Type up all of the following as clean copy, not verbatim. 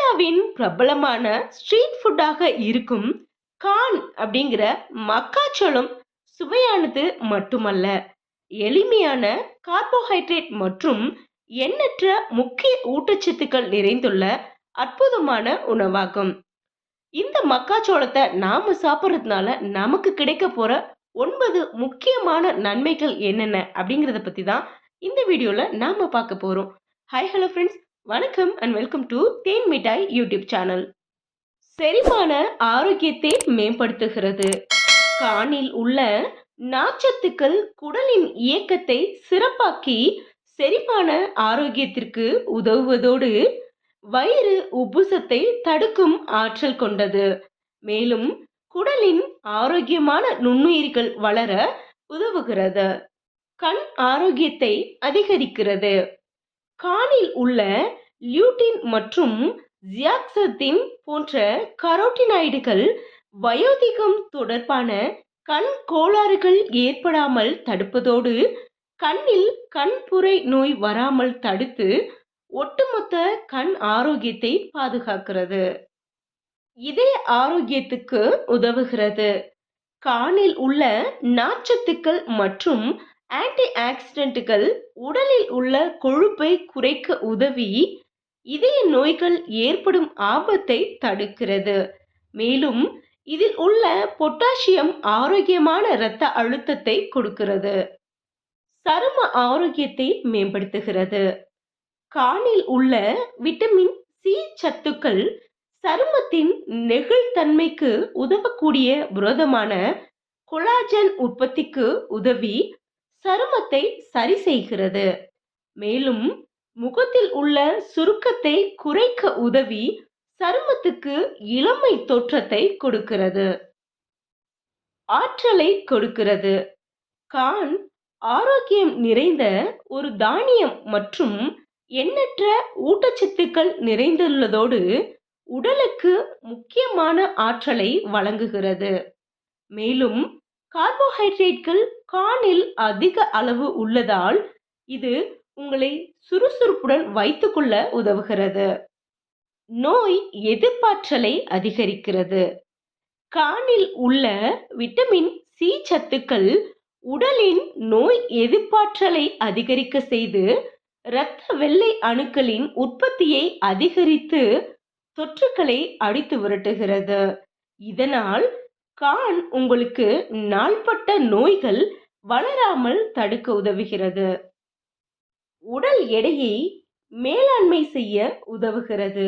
இந்தியாவின் பிரபலமான ஸ்ட்ரீட் ஃபுட்டாக இருக்கும் கார்ன் அப்படிங்கிற மக்காச்சோளம் சுவையானது மட்டுமல்ல, எளிமையான கார்போஹைட்ரேட் மற்றும் எண்ணற்ற முக்கிய ஊட்டச்சத்துக்கள் நிறைந்துள்ள அற்புதமான உணவாகும். இந்த மக்காச்சோளத்தை நாம சாப்பிட்றதுனால நமக்கு கிடைக்க போற 9 முக்கியமான நன்மைகள் என்னென்ன அப்படிங்கறத பத்தி தான் இந்த வீடியோல நாம பார்க்க போறோம். ஹாய் ஹலோ ஃப்ரெண்ட்ஸ், வணக்கம் அண்ட் வெல்கம் டு தேன் மிட்டாய் யூடியூப் சேனல். செரிமான ஆரோக்கியத்தை மேம்படுத்துகிறது. கார்னில் உள்ள நார்ச்சத்துக்கள் குடலின் இயக்கத்தை சிறப்பாக்கி செரிமான ஆரோக்கியத்திற்கு உதவுவதோடு வயிறு உப்புசத்தை தடுக்கும் ஆற்றல் கொண்டது. மேலும் குடலின் ஆரோக்கியமான நுண்ணுயிர்கள் வளர உதவுகிறது. கண் ஆரோக்கியத்தை அதிகரிக்கிறது. கார்னில் உள்ள லியூட்டின் மற்றும் ஜியாக்சத்தின் போன்ற கரோட்டினாய்டுகள் வயோதிகம் தொடர்பான கண் கோளாறுகள் ஏற்படாமல் தடுப்பதோடு கண்ணில் கண்புரை நோய் வராமல் தடுத்து ஒட்டுமொத்த கண் ஆரோக்கியத்தை பாதுகாக்கிறது. இதய ஆரோக்கியத்துக்கு உதவுகிறது. கார்னில் உள்ள நார்ச்சத்துக்கள் மற்றும் ஆன்டி ஆக்சிடென்ட்கள் உடலில் உள்ள கொழுப்பை குறைக்க உதவி இதய நோய்கள் ஏற்படும் ஆபத்தை தடுக்கிறது. மேலும் இதில் உள்ள பொட்டாசியம் ஆரோக்கியமான இரத்த அழுத்தத்தை கொடுக்கிறது. சரும ஆரோக்கியத்தை மேம்படுத்துகிறது. கார்னில் உள்ள விட்டமின் சி சத்துக்கள் சருமத்தின் நெகிழ்தன்மைக்கு உதவக்கூடிய புரதமான கொலாஜன் உற்பத்திக்கு உதவி சருமத்தை சரி செய்கிறது. மேலும் முகத்தில் உள்ள சுருக்கத்தை குறைக்க உதவி சருமத்துக்கு இளமை தோற்றத்தை கொடுக்கிறது. ஆற்றலை கொடுக்கிறது. கார்ன் ஆரோக்கியம் நிறைந்த ஒரு தானியம் மற்றும் எண்ணற்ற ஊட்டச்சத்துக்கள் நிறைந்துள்ளதோடு உடலுக்கு முக்கியமான ஆற்றலை வழங்குகிறது. மேலும் கார்போஹைட்ரேட்கள் கார்னில் அதிக அளவு உள்ளதால் இது உங்களை சுறுசுறுப்புடன் வைத்துக்கொள்ள உதவுகிறது. நோய் எதிர்ப்பாற்றலை அதிகரிக்கிறது. கார்னில் உள்ள விட்டமின் சி சத்துக்கள் உடலின் நோய் எதிர்ப்பாற்றலை அதிகரிக்க செய்து இரத்த வெள்ளை அணுக்களின் உற்பத்தியை அதிகரித்து தொற்றுக்களை அடித்து விரட்டுகிறது. இதனால் கார்ன் உங்களுக்கு நாள்பட்ட நோய்கள் வளராமல் தடுக்க உதவுகிறது. உடல் எடையை மேலாண்மை செய்ய உதவுகிறது.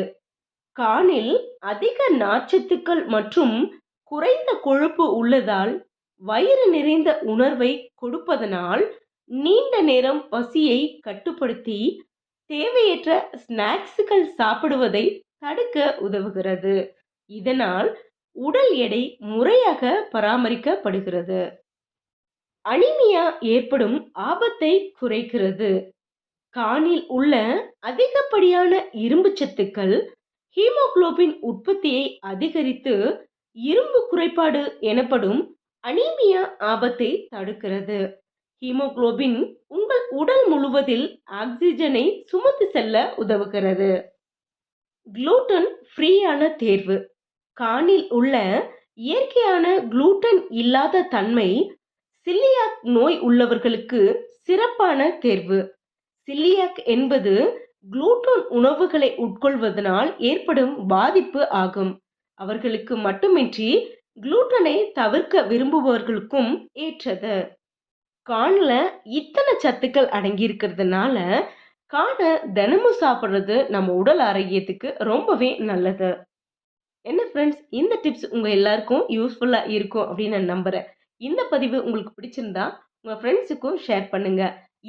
கார்னில் அதிக நார்ச்சத்துக்கள் மற்றும் குறைந்த கொழுப்பு உள்ளதால் வயிறு நிறைந்த உணர்வை கொடுப்பதனால் நீண்ட நேரம் பசியை கட்டுப்படுத்தி தேவையற்ற ஸ்நாக்ஸ்கள் சாப்பிடுவதை தடுக்க உதவுகிறது. இதனால் உடல் எடை முறையாக பராமரிக்கப்படுகிறது. அனீமியா ஏற்படும் ஆபத்தை குறைக்கிறது. கார்னில் உள்ள அதிகப்படியான இரும்பு சத்துக்கள் ஹீமோகுளோபின் உற்பத்தியை அதிகரித்து இரும்பு குறைபாடு எனப்படும் அனீமியா ஆபத்தை தடுக்கிறது. ஹீமோகுளோபின் உங்கள் உடல் முழுவதில் ஆக்சிஜனை சுமந்து செல்ல உதவுகிறது. குளூட்டன் ஃப்ரீயான தேர்வு. கார்னில் உள்ள இயற்கையான குளூட்டன் இல்லாத தன்மை சிலியாக் நோய் உள்ளவர்களுக்கு சிறப்பான தேர்வு. சிலியாக் என்பது குளூட்டன் உணவுகளை உட்கொள்வதனால் ஏற்படும் பாதிப்பு ஆகும். அவர்களுக்கு மட்டுமின்றி குளூட்டனை தவிர்க்க விரும்புபவர்களுக்கும் ஏற்றது. கார்ன்ல இத்தனை சத்துக்கள் அடங்கி இருக்கிறதுனால கார்னை தினமும் சாப்பிட்றது நம்ம உடல் ஆரோக்கியத்துக்கு ரொம்பவே நல்லது. என்ன ஃப்ரெண்ட்ஸ், இந்த டிப்ஸ் உங்க எல்லாருக்கும் யூஸ்ஃபுல்லா இருக்கும் அப்படின்னு நான் நம்புறேன். இந்த பதிவு உங்களுக்கு பிடிச்சிருந்தா உங்க ஃப்ரெண்ட்ஸுக்கும் ஷேர் பண்ணுங்க.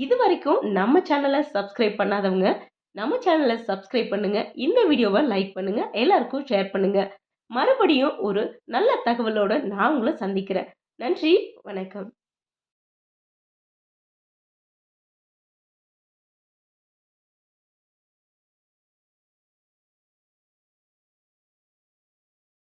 இது வரைக்கும் நம்ம சேனலை சப்ஸ்கிரைப் பண்ணாதவங்க நம்ம சேனலை சப்ஸ்கிரைப் பண்ணுங்க. இந்த வீடியோவை லைக் பண்ணுங்க. எல்லாருக்கும் ஷேர் பண்ணுங்க. மறுபடியும் ஒரு நல்ல தகவலோட நான் உங்களை சந்திக்கிறேன். நன்றி, வணக்கம்.